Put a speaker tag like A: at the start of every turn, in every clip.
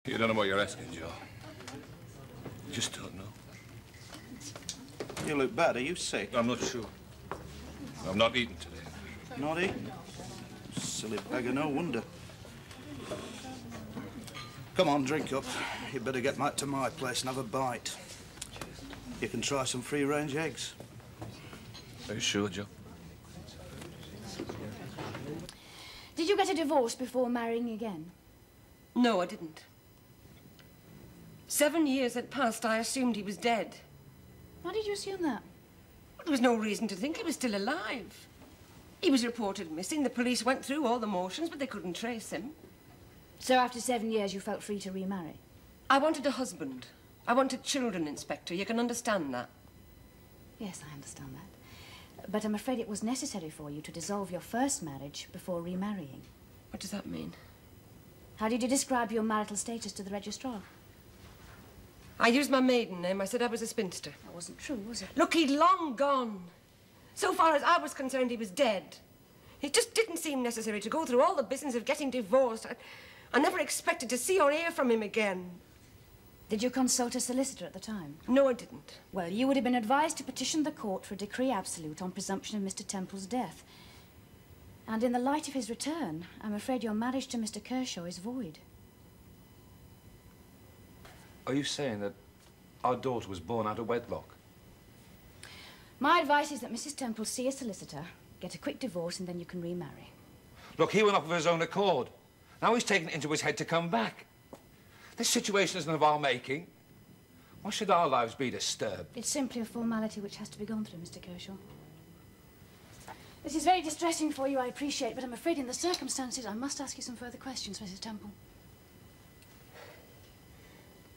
A: You don't know what you're asking, Joe. You just don't know.
B: You look bad. Are you sick?
A: I'm not sure. I'm not eating today.
B: Not eating? Silly beggar, no wonder. Come on, drink up. You'd better get back to my place and have a bite. You can try some free-range eggs.
A: Are you sure, Joe?
C: Did you get a divorce before marrying again?
D: No, I didn't. 7 years had passed. I assumed he was dead.
C: Why did you assume that?
D: There was no reason to think he was still alive. He was reported missing. The police went through all the motions, but they couldn't trace him.
C: So after 7 years, you felt free to remarry?
D: I wanted a husband. I wanted children, Inspector. You can understand that.
C: Yes, I understand that. But I'm afraid it was necessary for you to dissolve your first marriage before remarrying.
D: What does that mean?
C: How did you describe your marital status to the registrar?
D: I used my maiden name. I said I was a spinster.
C: That wasn't true, was it?
D: Look, he'd long gone. So far as I was concerned, he was dead. It just didn't seem necessary to go through all the business of getting divorced. I never expected to see or hear from him again.
C: Did you consult a solicitor at the time?
D: No, I didn't.
C: Well, you would have been advised to petition the court for a decree absolute on presumption of Mr. Temple's death. And in the light of his return, I'm afraid your marriage to Mr. Kershaw is void.
A: Are you saying that our daughter was born out of wedlock?
C: My advice is that Mrs. Temple see a solicitor, get a quick divorce, and then you can remarry.
A: Look, he went off of his own accord. Now he's taken it into his head to come back. This situation isn't of our making. Why should our lives be disturbed?
C: It's simply a formality which has to be gone through, Mr. Kershaw. This is very distressing for you, I appreciate, but I'm afraid in the circumstances I must ask you some further questions, Mrs. Temple.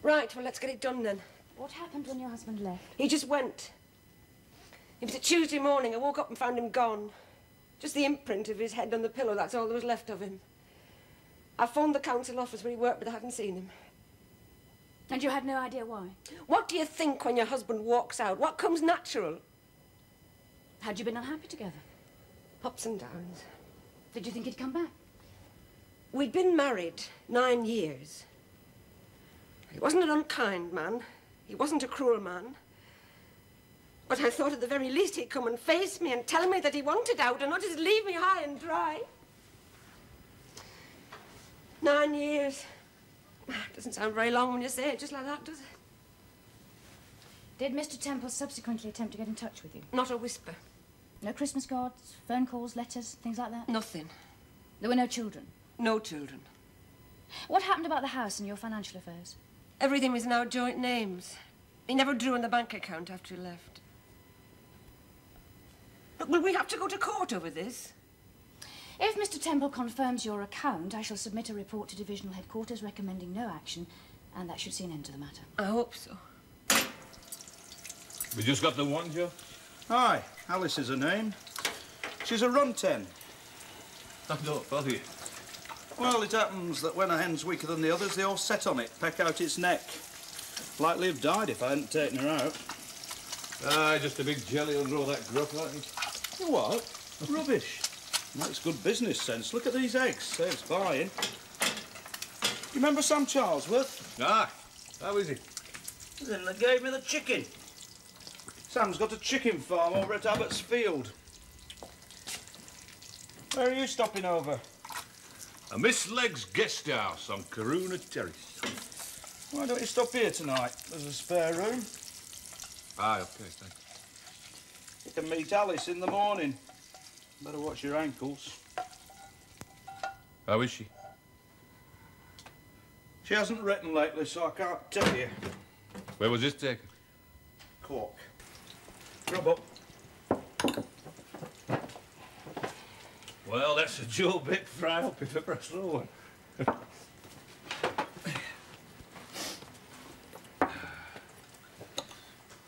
D: Right, well, let's get it done then.
C: What happened when your husband left?
D: He just went. It was a Tuesday morning. I woke up and found him gone. Just the imprint of his head on the pillow, that's all there was left of him. I phoned the council office where he worked, but I hadn't seen him.
C: And you had no idea why?
D: What do you think when your husband walks out? What comes natural?
C: Had you been unhappy together?
D: Ups and downs.
C: Did you think he'd come back?
D: We'd been married 9 years. He wasn't an unkind man. He wasn't a cruel man. But I thought at the very least he'd come and face me and tell me that he wanted out and not just leave me high and dry. 9 years. Doesn't sound very long when you say it just like that, does it?
C: Did Mr. Temple subsequently attempt to get in touch with you?
D: Not a whisper.
C: No Christmas cards, phone calls, letters, things like that?
D: Nothing.
C: There were no children?
D: No children.
C: What happened about the house and your financial affairs?
D: Everything was in our joint names. He never drew on the bank account after he left. Look, will we have to go to court over this?
C: If Mr. Temple confirms your account, I shall submit a report to Divisional Headquarters recommending no action, and that should see an end to the matter.
D: I hope so.
A: We just got the one, Joe?
B: Hi, Alice is her name. She's a run-10.
A: I don't bother you.
B: Well, it happens that when a hen's weaker than the others, they all set on it, peck out its neck. Likely have died if I hadn't taken her out.
A: Ah, just a big jelly under all that gruff, I think.
B: What? Rubbish. That's good business sense. Look at these eggs. Saves buying. You remember Sam Charlesworth?
A: Ah, how is he?
B: Then they gave me the chicken. Sam's got a chicken farm over at Abbott's Field. Where are you stopping over?
A: A Miss Legg's guest house on Corona Terrace.
B: Why don't you stop here tonight? There's a spare room.
A: Ah, OK, thanks.
B: You can meet Alice in the morning. Better watch your ankles.
A: How is she?
B: She hasn't written lately, so I can't tell you.
A: Where was this taken?
B: Cork. Grub up.
A: Well, that's a Joe Beck fry up if ever I saw one.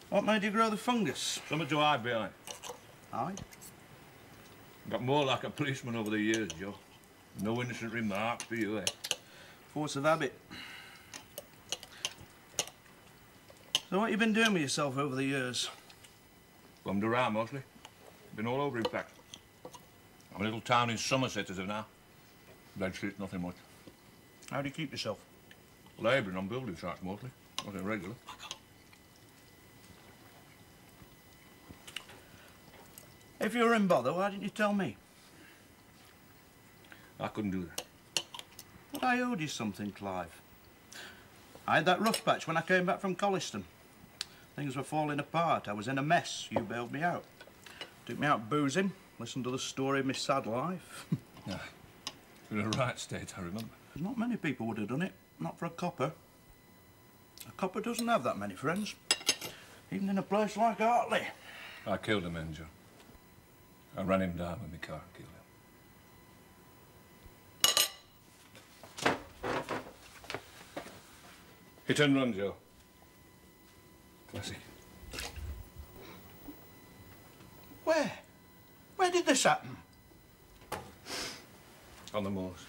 B: What made you grow the fungus?
A: Something to hide behind.
B: Hide?
A: Got more like a policeman over the years, Joe. No innocent remarks for you, eh?
B: Force of habit. So what you been doing with yourself over the years?
A: Bummed around, mostly. Been all over, in fact. I'm a little town in Somerset as of now. Red Street's nothing much.
B: How do you keep yourself? Labouring on building sites mostly. Nothing regular. If you were in bother, why didn't you tell me?
A: I couldn't do that.
B: But I owed you something, Clive. I had that rough patch when I came back from Colliston. Things were falling apart. I was in a mess. You bailed me out. Took me out boozing, listened to the story of my sad life.
A: Yeah. You're in a right state, I remember.
B: Not many people would have done it. Not for a copper. A copper doesn't have that many friends. Even in a place like Hartley.
A: I killed him, Joe. I ran him down with my car and killed him. Hit and run, Joe. Classic.
B: Where? Where did this happen?
A: On the moors.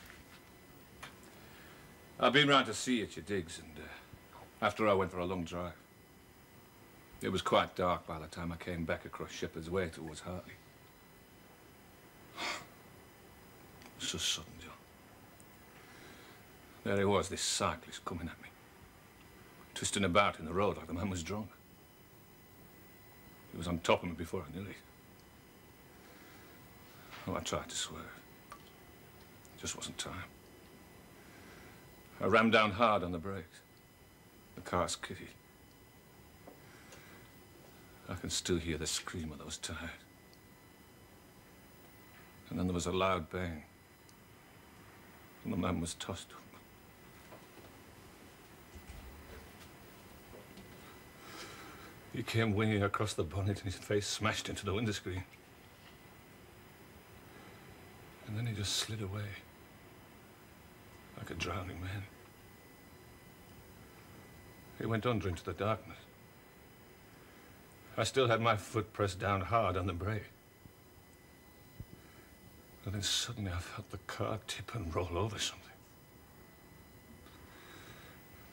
A: I've been round to see you at your digs, and after I went for a long drive. It was quite dark by the time I came back across Shepherd's Way towards Hartley. So sudden, Joe. There he was, this cyclist coming at me. Twisting about in the road like the man was drunk. He was on top of me before I knew it. Oh, I tried to swerve. It just wasn't time. I rammed down hard on the brakes. The car skidded. I can still hear the scream of those tires. And then there was a loud bang. And the man was tossed up. He came winging across the bonnet and his face smashed into the windscreen. And then he just slid away. Like a drowning man. He went under into the darkness. I still had my foot pressed down hard on the brake. And then suddenly I felt the car tip and roll over something.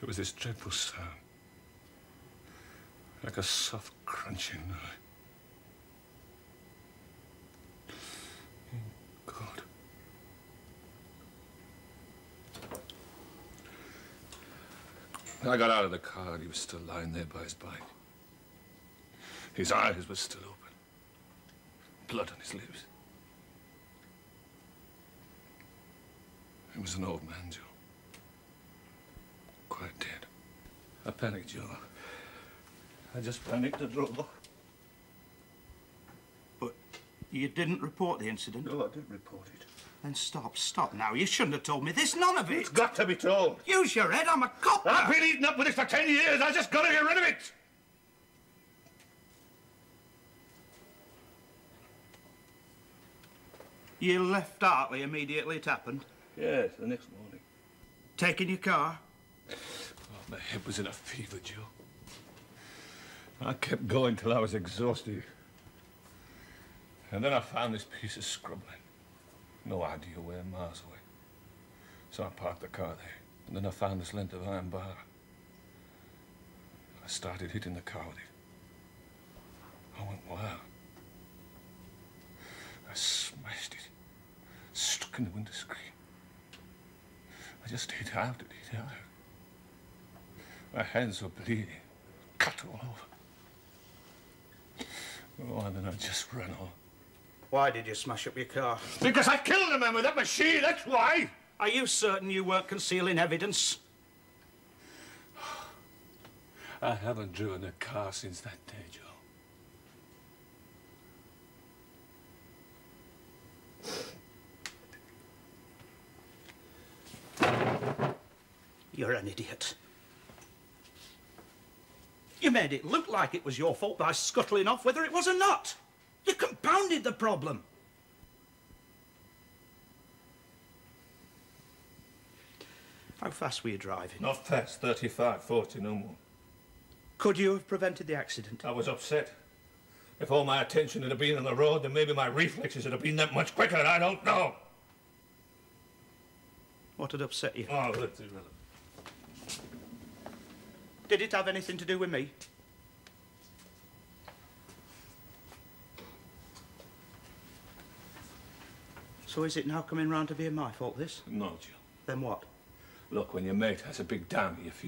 A: There was this dreadful sound. Like a soft crunching noise. God. I got out of the car and he was still lying there by his bike. His eyes were still open. Blood on his lips. He was an old man, Joe. Quite dead. I panicked, Joe. I just panicked and drove off.
B: But you didn't report the incident?
A: No, I didn't report it.
B: Then stop now. You shouldn't have told me this, none of it.
A: It's got to be told.
B: Use your head, I'm a copper.
A: I've been eating up with this for 10 years. I just got to get rid of it.
B: You left Hartley immediately it happened?
A: Yes, the next morning.
B: Taking your car?
A: Oh, my head was in a fever, Joe. I kept going till I was exhausted. And then I found this piece of scrubland. No idea where, miles away. So I parked the car there. And then I found this length of iron bar. I started hitting the car with it. I went wild. I smashed it. Stuck in the window screen. I just hit out and hit out. My hands were bleeding. Cut all over. Oh, and then I just ran off.
B: Why did you smash up your car?
A: Because I killed a man with that machine, that's why!
B: Are you certain you weren't concealing evidence?
A: I haven't driven a car since that day, Joe.
B: You're an idiot. You made it look like it was your fault by scuttling off whether it was or not. You compounded the problem. How fast were you driving?
A: Not fast, 35, 40, no more.
B: Could you have prevented the accident?
A: I was upset. If all my attention had been on the road, then maybe my reflexes would have been that much quicker, I don't know.
B: What had upset you?
A: Oh, that's irrelevant.
B: Did it have anything to do with me? So is it now coming round to being my fault, this?
A: No, Joe.
B: Then what?
A: Look, when your mate has a big downer, you feel